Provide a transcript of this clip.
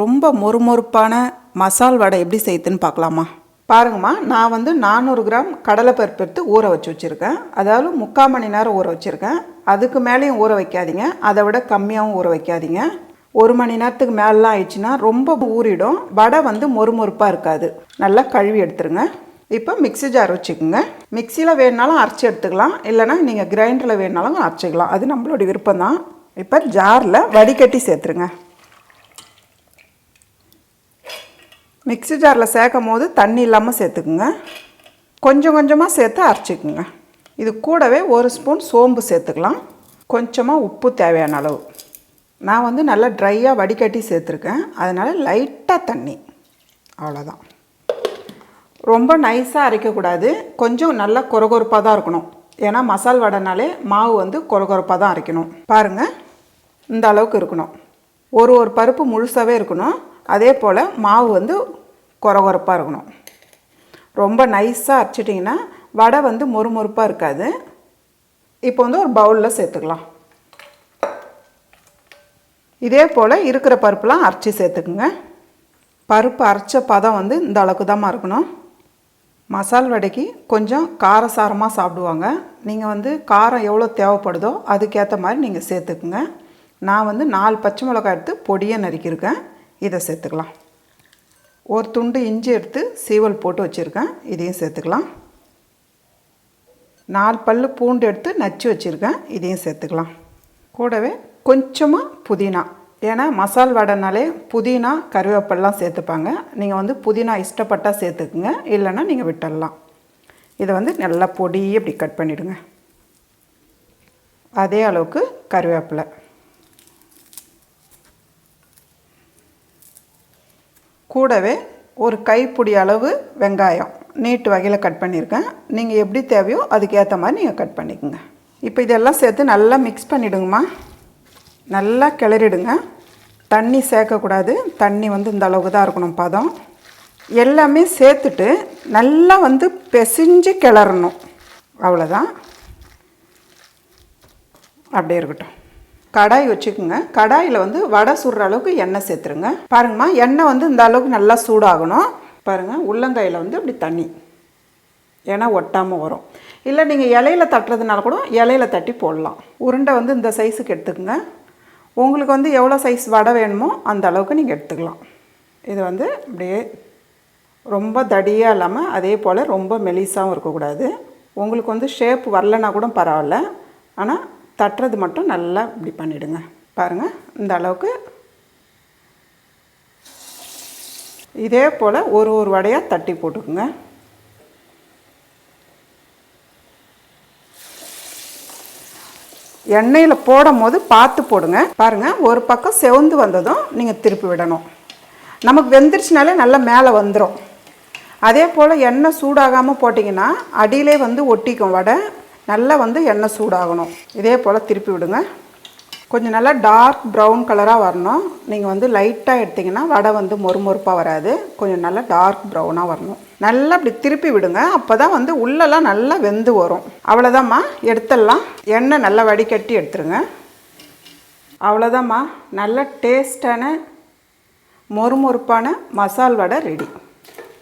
ரொம்ப மொறுமொறுப்பான மசால் வடை எப்படி செய்யுதுன்னு பார்க்கலாமா? பாருங்கம்மா, நான் வந்து 400 கிராம் கடலைப்பருப்பு எடுத்து ஊற வச்சுருக்கேன். அதாவது 3/4 மணி நேரம் ஊற வச்சுருக்கேன். அதுக்கு மேலேயும் ஊற வைக்காதீங்க, அதை விட கம்மியாகவும் ஊற வைக்காதீங்க. 1 மணி நேரத்துக்கு மேலாம் ஆயிடுச்சுன்னா ரொம்ப ஊறிடும், வடை வந்து மொறுமொறுப்பாக இருக்காது. நல்லா கழுவி எடுத்துருங்க. இப்போ மிக்ஸி ஜார் வச்சுக்கோங்க. மிக்சியில் வேணுனாலும் அரைச்சி எடுத்துக்கலாம், இல்லைனா நீங்கள் கிரைண்டரில் வேணுனாலும் அரைச்சிக்கலாம், அது நம்மளோட விருப்பம் தான். இப்போ ஜாரில் வடிகட்டி சேர்த்துருங்க. மிக்ஸி ஜாரில் சேர்க்கும் போது தண்ணி இல்லாமல் சேர்த்துக்குங்க. கொஞ்சம் கொஞ்சமாக சேர்த்து அரைச்சிக்குங்க. இது கூடவே 1 ஸ்பூன் சோம்பு சேர்த்துக்கலாம். கொஞ்சமாக உப்பு தேவையான அளவு. நான் வந்து நல்லா ட்ரையாக வடிகட்டி சேர்த்துருக்கேன், அதனால் லைட்டாக தண்ணி, அவ்வளோதான். ரொம்ப நைஸாக அரைக்கக்கூடாது, கொஞ்சம் நல்லா கொரகொரப்பாக தான் இருக்கணும். ஏன்னா மசால் வடைனாலே மாவு வந்து கொரகொரப்பாக தான் அரைக்கணும். பாருங்கள், இந்த அளவுக்கு இருக்கணும். ஒரு பருப்பு முழுசாகவே இருக்கணும். அதே போல் மாவு வந்து கொரகொரப்பாக இருக்கணும். ரொம்ப நைஸாக அரைச்சிட்டிங்கன்னா வடை வந்து மொறுமொறுப்பாக இருக்காது. இப்போ வந்து ஒரு பவுலில் சேர்த்துக்கலாம். இதே போல் இருக்கிற பருப்புலாம் அரைச்சி சேர்த்துக்குங்க. பருப்பு அரைச்ச பதம் வந்து இந்த அளவுக்கு தான் இருக்கணும். மசால் வடைக்கு கொஞ்சம் காரசாரமாக சாப்பிடுவாங்க. நீங்கள் வந்து காரம் எவ்வளோ தேவைப்படுதோ அதுக்கேற்ற மாதிரி நீங்கள் சேர்த்துக்குங்க. நான் வந்து 4 பச்சை மிளகாய் எடுத்து பொடியாக நறுக்கியிருக்கேன், இதை சேர்த்துக்கலாம். ஒரு துண்டு இஞ்சி எடுத்து சீவல் போட்டு வச்சுருக்கேன், இதையும் சேர்த்துக்கலாம். 4 பல் பூண்டு எடுத்து நச்சு வச்சுருக்கேன், இதையும் சேர்த்துக்கலாம். கூடவே கொஞ்சமாக புதினா, ஏன்னா மசால் வடைனாலே புதினா கருவேப்பிலாம் சேர்த்துப்பாங்க. நீங்கள் வந்து புதினா இஷ்டப்பட்டால் சேர்த்துக்குங்க, இல்லைன்னா நீங்கள் விட்டுடலாம். இதை வந்து நல்லா பொடி இப்படி கட் பண்ணிவிடுங்க. அதே அளவுக்கு கருவேப்பிலை, கூடவே ஒரு கைப்பிடி அளவு வெங்காயம் நீட்டு வகையில் கட் பண்ணியிருக்கேன். நீங்கள் எப்படி தேவையோ அதுக்கேற்ற மாதிரி நீங்கள் கட் பண்ணிக்கோங்க. இப்போ இதெல்லாம் சேர்த்து நல்லா மிக்ஸ் பண்ணிவிடுங்கம்மா. நல்லா கிளறிடுங்க. தண்ணி சேர்க்கக்கூடாது, தண்ணி வந்து இந்த அளவுக்கு தான் இருக்கணும் பதம். எல்லாமே சேர்த்துட்டு நல்லா வந்து பிசைஞ்சு கிளறணும், அவ்வளோதான். அப்படியே இருக்கட்டும். கடாய் வச்சுக்கோங்க. கடாயில் வந்து வடை சுடுற அளவுக்கு எண்ணெய் சேர்த்துருங்க. பாருங்கம்மா, எண்ணெய் வந்து இந்த அளவுக்கு நல்லா சூடாகணும். பாருங்கள், உள்ளங்கையில் வந்து அப்படி தண்ணி, ஏன்னா ஒட்டாமல் வரும். இல்லை நீங்கள் இலையில தட்டுறதுனால கூட இலையில தட்டி போடலாம். உருண்டை வந்து இந்த சைஸுக்கு எடுத்துக்கோங்க. உங்களுக்கு வந்து எவ்வளோ சைஸ் வடை வேணுமோ அந்த அளவுக்கு நீங்கள் எடுத்துக்கலாம். இது வந்து அப்படியே ரொம்ப தடியாக இல்லாமல் அதே போல் ரொம்ப மெலிசாகவும் இருக்கக்கூடாது. உங்களுக்கு வந்து ஷேப் வரலன்னா கூட பரவாயில்ல, ஆனால் தட்டுறது மட்டும் நல்லா இப்படி பண்ணிவிடுங்க. பாருங்கள், இந்த அளவுக்கு. இதே போல் ஒரு வடையாக தட்டி போட்டுக்குங்க. எண்ணெயில் போடும் போது பார்த்து போடுங்க. பாருங்கள், ஒரு பக்கம் செவந்து வந்ததும் நீங்கள் திருப்பி விடணும். நமக்கு வெந்துருச்சுனாலே நல்லா மேலே வந்துடும். அதே போல் எண்ணெய் சூடாகாமல் போட்டிங்கன்னா அடியிலே வந்து ஒட்டிக்கும் வடை. நல்லா வந்து எண்ணெய் சூடாகணும். இதே போல் திருப்பி விடுங்க. கொஞ்சம் நல்லா டார்க் ப்ரௌன் கலராக வரணும். நீங்கள் வந்து லைட்டாக எடுத்திங்கன்னா வடை வந்து மொறுமொறுப்பாக வராது. கொஞ்சம் நல்லா டார்க் ப்ரௌனாக வரணும். நல்லா அப்படி திருப்பி விடுங்க, அப்போ தான் வந்து உள்ளெல்லாம் நல்லா வெந்து வரும். அவ்வளோதாம்மா, எடுத்துடலாம். எண்ணெய் நல்லா வடிகட்டி எடுத்துருங்க. அவ்வளோதாம்மா, நல்ல டேஸ்டான மொறுமொறுப்பான மசால் வடை ரெடி.